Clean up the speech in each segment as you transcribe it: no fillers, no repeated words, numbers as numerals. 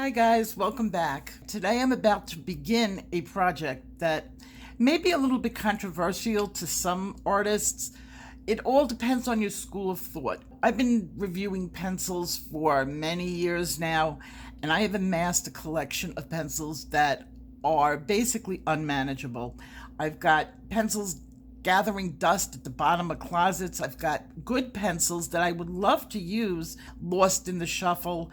Hi guys, welcome back. Today I'm about to begin a project that may be a little bit controversial to some artists. It all depends on your school of thought. I've been reviewing pencils for many years now, and I have amassed a collection of pencils that are basically unmanageable. I've got pencils gathering dust at the bottom of closets. I've got good pencils that I would love to use lost in the shuffle.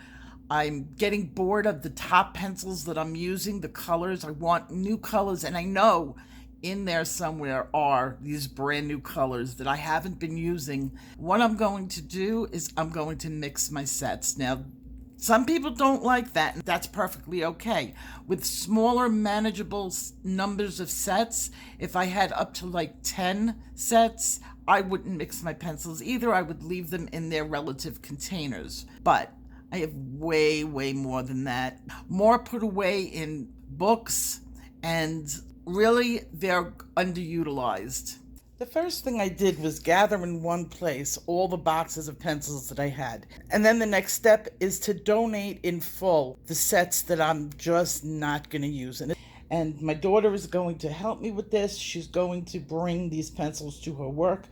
I'm getting bored of the top pencils that I'm using, the colors. I want new colors, and I know in there somewhere are these brand new colors that I haven't been using. What I'm going to do is I'm going to mix my sets. Now, some people don't like that, and that's perfectly okay. With smaller, manageable numbers of sets, if I had up to like 10 sets, I wouldn't mix my pencils either. I would leave them in their relative containers. But I have way, way more than that. More put away in books, and really, they're underutilized. The first thing I did was gather in one place all the boxes of pencils that I had. And then the next step is to donate in full the sets that I'm just not going to use. And my daughter is going to help me with this. She's going to bring these pencils to her work,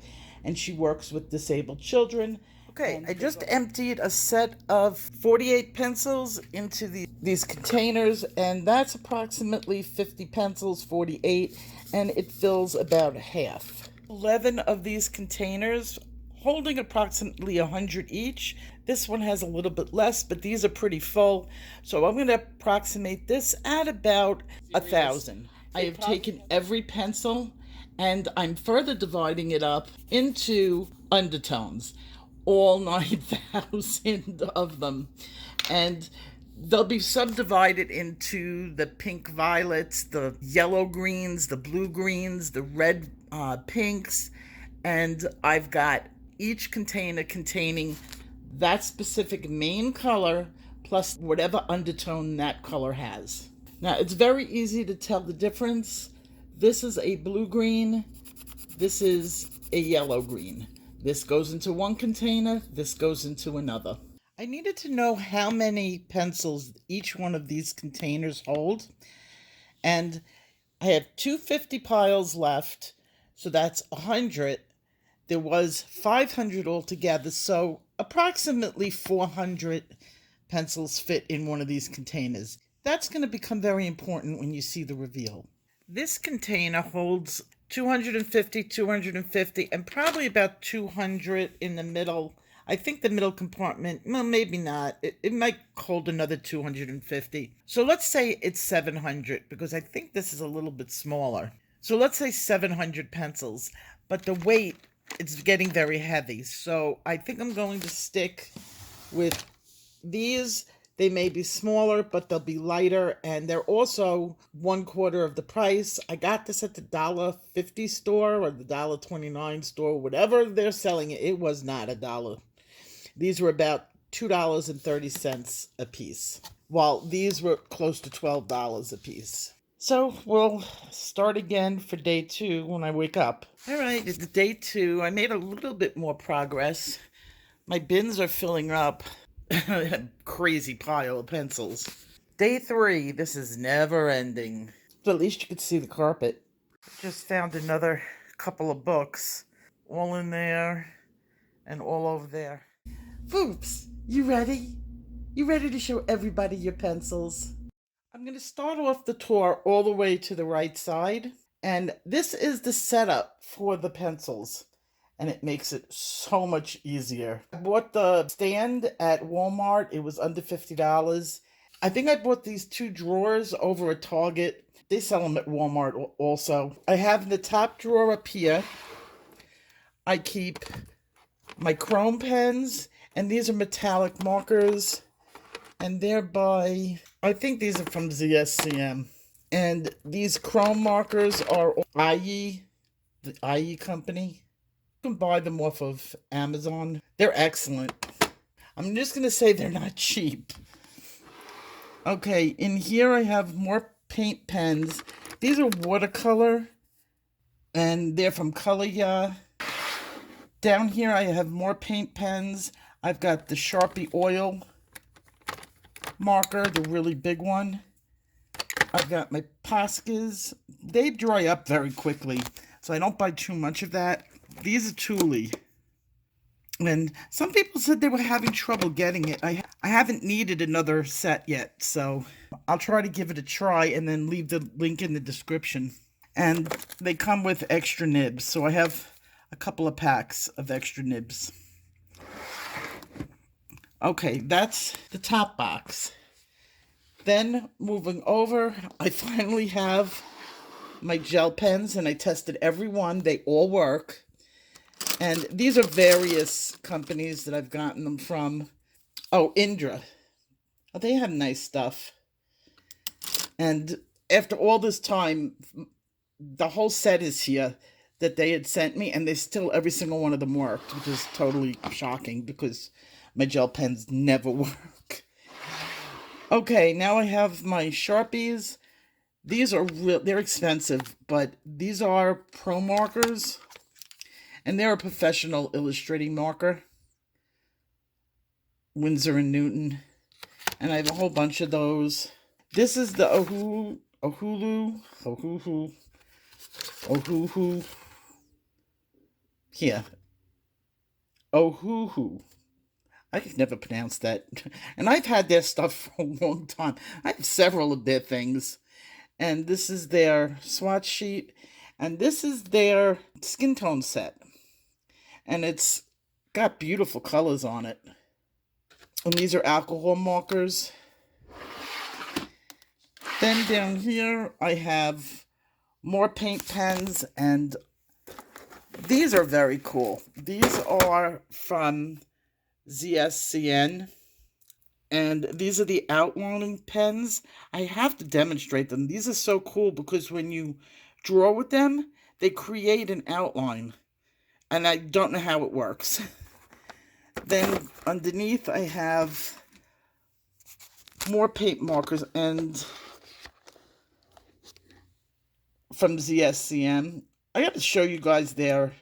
and she works with disabled children. Okay, I just emptied a set of 48 pencils into these containers, and that's approximately 50 pencils, 48, and it fills about half. 11 of these containers, holding approximately 100 each. This one has a little bit less, but these are pretty full, so I'm going to approximate this at about 1,000. I have taken every pencil, and I'm further dividing it up into undertones. All 9,000 of them, and they'll be subdivided into the pink violets, the yellow greens, the blue greens, the red pinks, and I've got each container containing that specific main color plus whatever undertone that color has. Now, it's very easy to tell the difference. This is a blue green, this is a yellow green. This goes into one container, this goes into another. I needed to know how many pencils each one of these containers hold, and I have 250 piles left, so that's 100. There was 500 altogether, so approximately 400 pencils fit in one of these containers. That's going to become very important when you see the reveal. This container holds 250, 250, and probably about 200 in the middle. I think the middle compartment, well, maybe not. It might hold another 250. So let's say it's 700, because I think this is a little bit smaller. So let's say 700 pencils, but the weight, it's getting very heavy. So I think I'm going to stick with these. They may be smaller, but they'll be lighter, and they're also 1/4 of the price. I got this at the $1.50 store or the $1.29 store, whatever they're selling it. It was not $1. These were about $2.30 a piece, while these were close to $12 a piece. So we'll start again for day 2 when I wake up. All right, it's day 2. I made a little bit more progress. My bins are filling up. Crazy pile of pencils. Day 3, this is never ending. But at least you could see the carpet. Just found another couple of books, all in there and all over there. Foops, you ready? You ready to show everybody your pencils? I'm going to start off the tour all the way to the right side, and this is the setup for the pencils. And it makes it so much easier. I bought the stand at Walmart. It was under $50. I think I bought these 2 drawers over at Target. They sell them at Walmart also. I have in the top drawer up here, I keep my chrome pens, and these are metallic markers, and they're by, I think these are from ZSCM. And these chrome markers are IE, the IE company. You can buy them off of Amazon. They're excellent. I'm just going to say they're not cheap. Okay, in here I have more paint pens. These are watercolor, and they're from Color. Down here I have more paint pens. I've got the Sharpie oil. marker, the really big one. I've got my Poscas. They dry up very quickly, so I don't buy too much of that. These are Thule. And some people said they were having trouble getting it. I haven't needed another set yet, so I'll try to give it a try and then leave the link in the description. And they come with extra nibs, so I have a couple of packs of extra nibs. Okay, that's the top box. Then moving over, I finally have my gel pens, and I tested every one. They all work. And these are various companies that I've gotten them from. Oh, Indra. Oh, they have nice stuff. And after all this time, the whole set is here that they had sent me, and they still, every single one of them worked, which is totally shocking because my gel pens never work. Okay, now I have my Sharpies. These are they're expensive, but these are pro markers, and they're a professional illustrating marker. Winsor & Newton. And I have a whole bunch of those. This is the Ohuhu. Here. Ohuhu. I can never pronounce that. And I've had their stuff for a long time. I have several of their things. And this is their swatch sheet. And this is their skin tone set. And it's got beautiful colors on it. And these are alcohol markers. Then down here I have more paint pens, and these are very cool. These are from ZSCN, and these are the outlining pens. I have to demonstrate them. These are so cool because when you draw with them, they create an outline, and I don't know how it works. Then underneath I have more paint markers, and from ZSCN. I got to show you guys their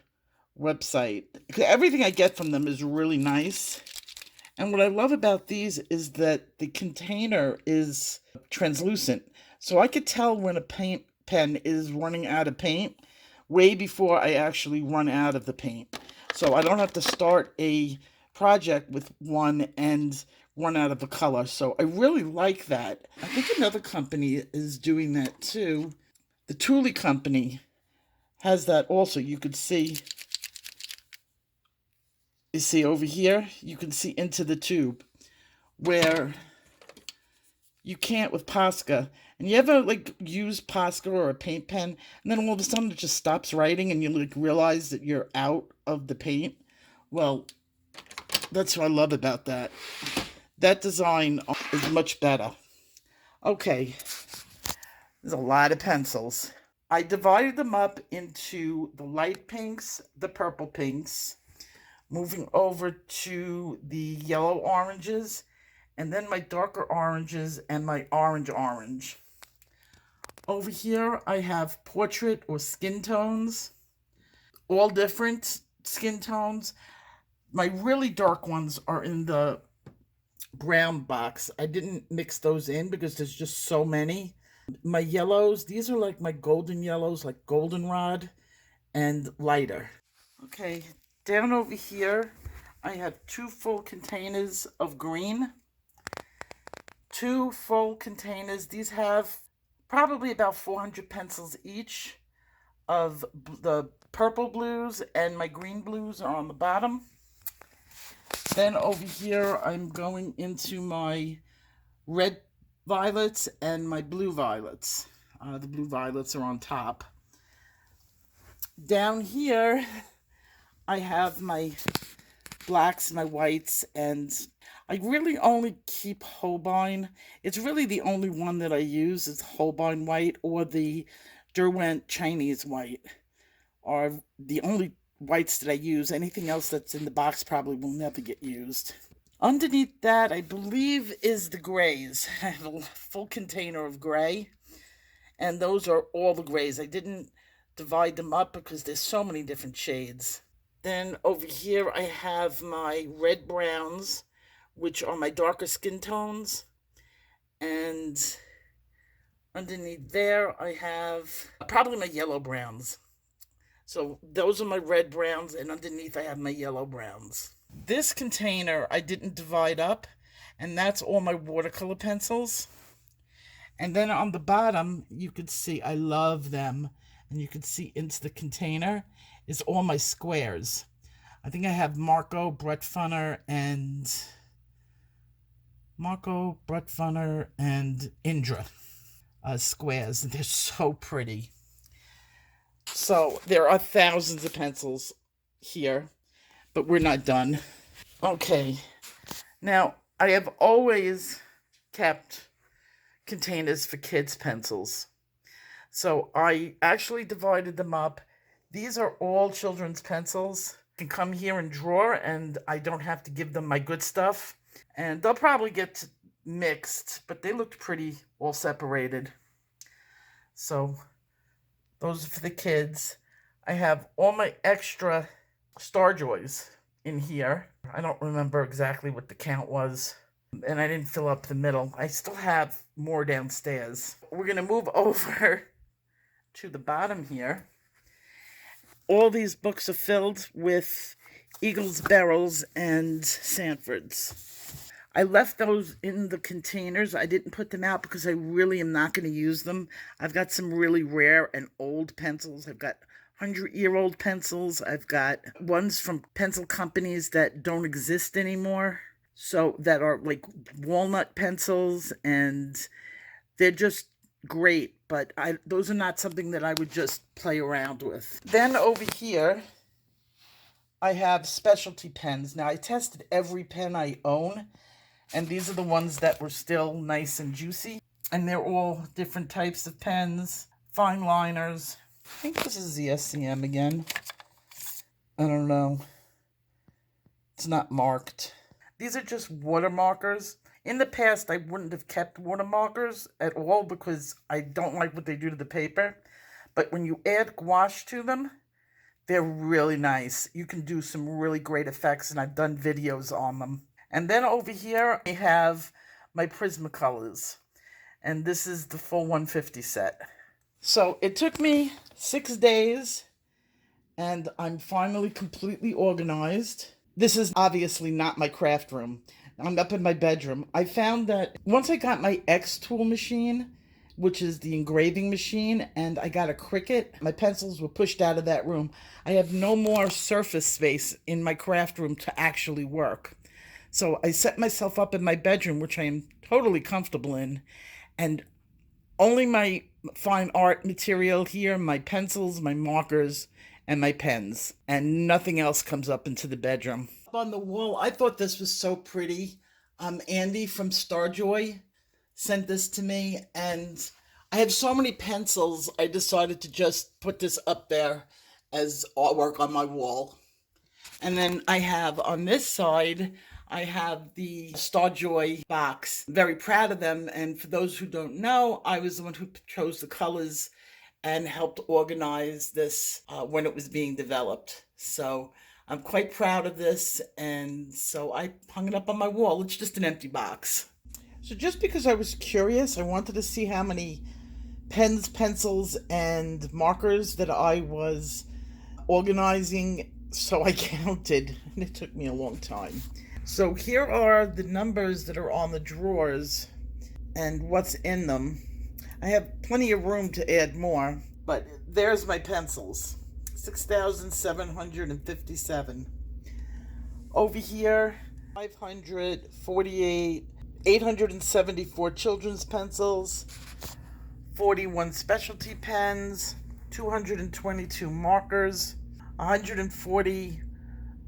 website. Everything I get from them is really nice. And what I love about these is that the container is translucent. So I could tell when a paint pen is running out of paint way before I actually run out of the paint. So I don't have to start a project with one and run out of the color. So I really like that. I think another company is doing that too. The Thule company has that also. You could see, you see over here, you can see into the tube where you can't with Posca. And you ever like use Posca or a paint pen, and then all of a sudden it just stops writing and you like realize that you're out of the paint? Well, that's what I love about that. That design is much better. Okay, there's a lot of pencils. I divided them up into the light pinks, the purple pinks, moving over to the yellow oranges, and then my darker oranges and my orange. Over here I have portrait or skin tones, all different skin tones. My really dark ones are in the brown box. I didn't mix those in because there's just so many. My yellows, these are like my golden yellows, like goldenrod and lighter. Okay, down over here, I have 2 full containers of green. 2 full containers. These have probably about 400 pencils each of the purple blues, and my green blues are on the bottom. Then over here, I'm going into my red violets and my blue violets. The blue violets are on top. Down here, I have my blacks, my whites, and I really only keep Holbein. It's really the only one that I use is Holbein white, or the Derwent Chinese white are the only whites that I use. Anything else that's in the box probably will never get used. Underneath that, I believe, is the grays. I have a full container of gray, and those are all the grays. I didn't divide them up because there's so many different shades. Then over here, I have my red browns, which are my darker skin tones, And underneath there, I have probably my yellow browns. So those are my red browns, and underneath I have my yellow browns. This container I didn't divide up, and that's all my watercolor pencils. And then on the bottom, you could see, I love them, and you can see into the container is all my squares. I think I have Marco, Brett Funner, and Indra squares. They're so pretty. So there are thousands of pencils here, but we're not done. Okay, now I have always kept containers for kids' pencils. So I actually divided them up. These are all children's pencils. You can come here and draw, and I don't have to give them my good stuff. And they'll probably get mixed, but they looked pretty all separated. So those are for the kids. I have all my extra Starjoys in here. I don't remember exactly what the count was, and I didn't fill up the middle. I still have more downstairs. We're going to move over to the bottom here. All these books are filled with Eagles, Barrels, and Sanfords. I left those in the containers. I didn't put them out because I really am not going to use them. I've got some really rare and old pencils. I've got 100-year-old pencils. I've got ones from pencil companies that don't exist anymore. So that are like walnut pencils, and they're just great, but those are not something that I would just play around with. Then over here, I have specialty pens. Now, I tested every pen I own, and these are the ones that were still nice and juicy. And they're all different types of pens, fine liners. I think this is the SCM again. I don't know. It's not marked. These are just water markers. In the past, I wouldn't have kept water markers at all because I don't like what they do to the paper. But when you add gouache to them, they're really nice. You can do some really great effects, and I've done videos on them. And then over here, I have my Prismacolors. And this is the full 150 set. So it took me 6 days, and I'm finally completely organized. This is obviously not my craft room. I'm up in my bedroom. I found that once I got my X-Tool machine, which is the engraving machine, and I got a Cricut, my pencils were pushed out of that room. I have no more surface space in my craft room to actually work. So I set myself up in my bedroom, which I am totally comfortable in, and only my fine art material here, my pencils, my markers, and my pens, and nothing else comes up into the bedroom. Up on the wall, I thought this was so pretty. Andy from Starjoy sent this to me, and I have so many pencils, I decided to just put this up there as artwork on my wall. And then I have on this side, I have the Starjoy box. Very proud of them, and for those who don't know, I was the one who chose the colors and helped organize this when it was being developed. So I'm quite proud of this, and so I hung it up on my wall. It's just an empty box. So just because I was curious, I wanted to see how many pens, pencils, and markers that I was organizing, so I counted, and it took me a long time. So here are the numbers that are on the drawers and what's in them. I have plenty of room to add more, but there's my pencils. 6,757. Over here, 548, 874 children's pencils, 41 specialty pens, 222 markers, 140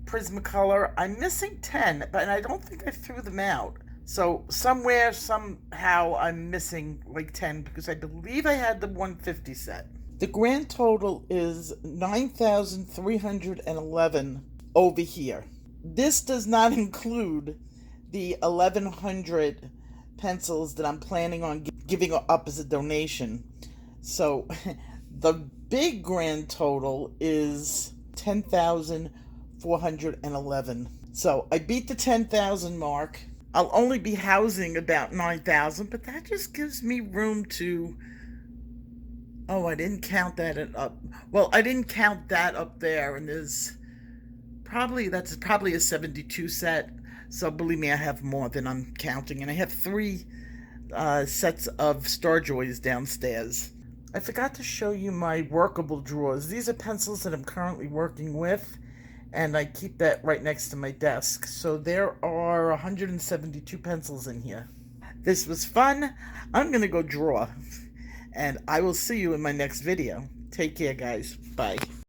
Prismacolor. I'm missing 10, but I don't think I threw them out. So somewhere, somehow, I'm missing like 10 because I believe I had the 150 set. The grand total is 9,311 over here. This does not include the 1,100 pencils that I'm planning on giving up as a donation. So the big grand total is 10,411. So I beat the 10,000 mark. I'll only be housing about 9,000, but that just gives me room to. Oh, I didn't count that up. Well, I didn't count that up there, and that's probably a 72 set. So believe me, I have more than I'm counting, and I have three sets of Starjoys downstairs. I forgot to show you my workable drawers. These are pencils that I'm currently working with, and I keep that right next to my desk. So there are 172 pencils in here. This was fun. I'm going to go draw, and I will see you in my next video. Take care, guys. Bye.